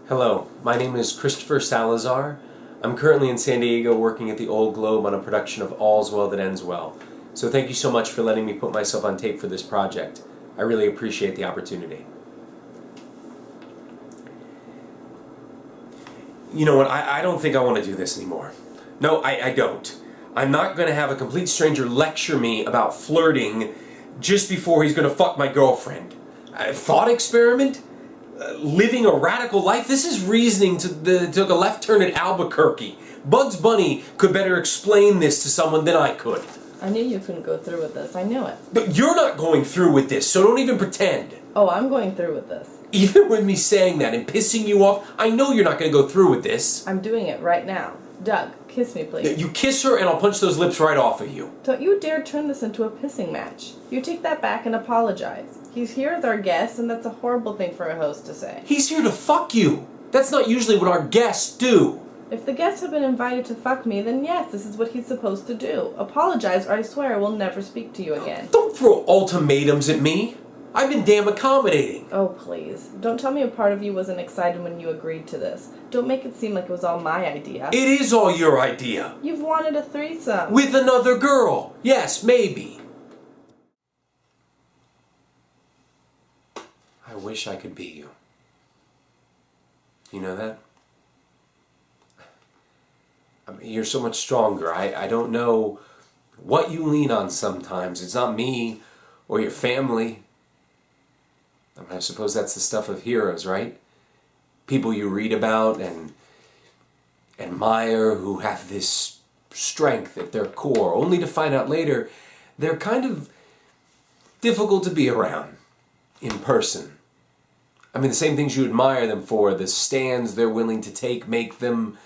Hello, my name is Christopher Salazar. I'm currently in San Diego working at the Old Globe on a production of All's Well That Ends Well. So thank you so much for letting me put myself on tape for this project. I really appreciate the opportunity. You know what, I don't think I want to do this anymore. No, I don't. I'm not going to have a complete stranger lecture me about flirting just before he's going to fuck my girlfriend. Thought experiment? Living a radical life? This is reasoning took a left turn at Albuquerque. Bugs Bunny could better explain this to someone than I could. I knew you couldn't go through with this. I knew it. But you're not going through with this, so don't even pretend. Oh, I'm going through with this. Even with me saying that and pissing you off, I know you're not going to go through with this. I'm doing it right now. Doug, kiss me, please. You kiss her and I'll punch those lips right off of you. Don't you dare turn this into a pissing match. You take that back and apologize. He's here as our guest, and that's a horrible thing for a host to say. He's here to fuck you. That's not usually what our guests do. If the guests have been invited to fuck me, then yes, this is what he's supposed to do. Apologize, or I swear I will never speak to you again. Don't throw ultimatums at me. I've been damn accommodating. Oh, please. Don't tell me a part of you wasn't excited when you agreed to this. Don't make it seem like it was all my idea. It is all your idea. You've wanted a threesome. With another girl. Yes, maybe. I wish I could be you. You know that? I mean, you're so much stronger. I don't know what you lean on sometimes. It's not me or your family. I mean, I suppose that's the stuff of heroes, right? People you read about and admire who have this strength at their core, only to find out later they're kind of difficult to be around in person. I mean, the same things you admire them for, the stands they're willing to take, make them,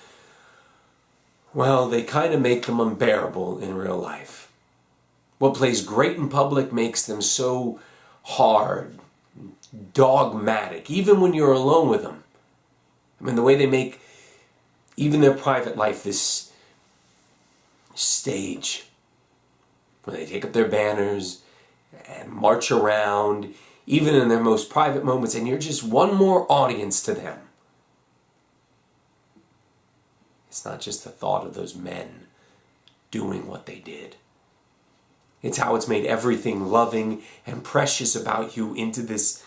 well, they kind of make them unbearable in real life. What plays great in public makes them so hard, dogmatic, even when you're alone with them. I mean, the way they make even their private life this stage, where they take up their banners and march around, even in their most private moments, and you're just one more audience to them. It's not just the thought of those men doing what they did. It's how it's made everything loving and precious about you into this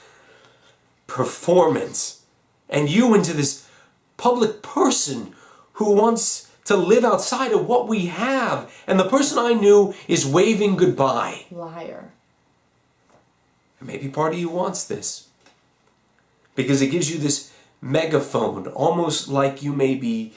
performance, and you into this public person who wants to live outside of what we have. And the person I knew is waving goodbye. Liar. And maybe part of you wants this, because it gives you this megaphone, almost like you maybe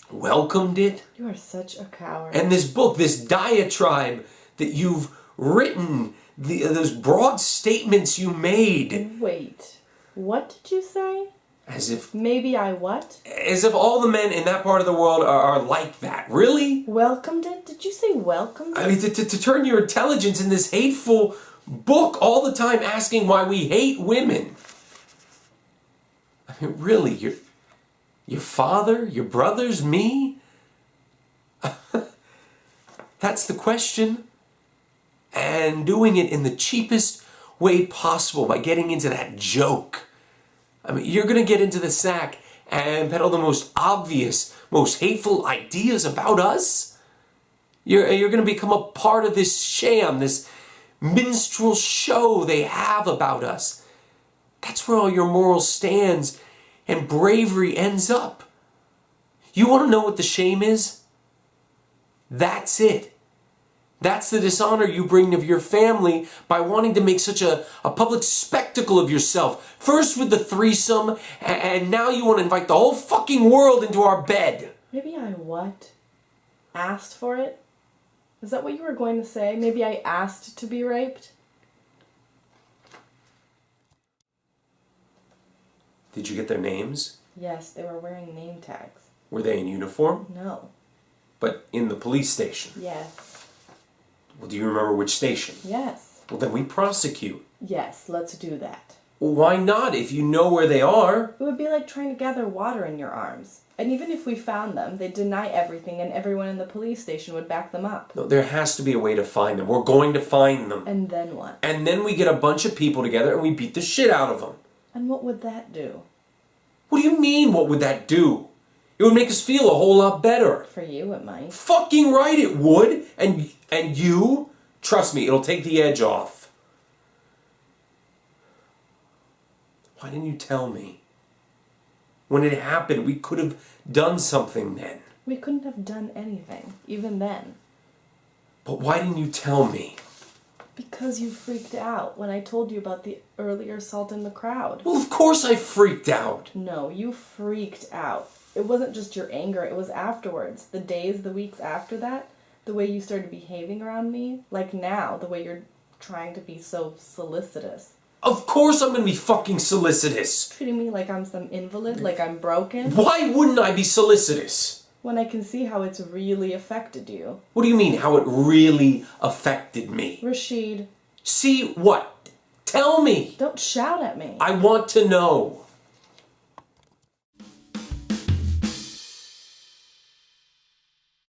welcomed it. You are such a coward. And this book, this diatribe that you've written, those broad statements you made. Wait, what did you say? As if... Maybe I what? As if all the men in that part of the world are like that. Really? Welcomed it? Did you say welcomed it? I mean, to turn your intelligence in this hateful book all the time asking why we hate women. I mean, really, your father, your brothers, me? That's the question. And doing it in the cheapest way possible by getting into that joke. I mean, you're going to get into the sack and peddle the most obvious, most hateful ideas about us? You're going to become a part of this sham, this minstrel show they have about us. That's where all your moral stands and bravery ends up. You want to know what the shame is? That's it. That's the dishonor you bring of your family by wanting to make such a public spectacle of yourself. First with the threesome, and now you want to invite the whole fucking world into our bed. Maybe I what? Asked for it? Is that what you were going to say? Maybe I asked to be raped? Did you get their names? Yes, they were wearing name tags. Were they in uniform? No. But in the police station? Yes. Well, do you remember which station? Yes. Well, then we prosecute. Yes, let's do that. Why not, if you know where they are? It would be like trying to gather water in your arms. And even if we found them, they'd deny everything and everyone in the police station would back them up. No, there has to be a way to find them. We're going to find them. And then what? And then we get a bunch of people together and we beat the shit out of them. And what would that do? What do you mean, what would that do? It would make us feel a whole lot better. For you, it might. Fucking right it would. And you, trust me, it'll take the edge off. Why didn't you tell me? When it happened, we could have done something then. We couldn't have done anything, even then. But why didn't you tell me? Because you freaked out when I told you about the earlier assault in the crowd. Well, of course I freaked out. No, you freaked out. It wasn't just your anger, it was afterwards. The days, the weeks after that, the way you started behaving around me, like now, the way you're trying to be so solicitous. Of course I'm gonna be fucking solicitous. Treating me like I'm some invalid, like I'm broken. Why wouldn't I be solicitous? When I can see how it's really affected you. What do you mean, how it really affected me? Rashid. See what? Tell me. Don't shout at me. I want to know.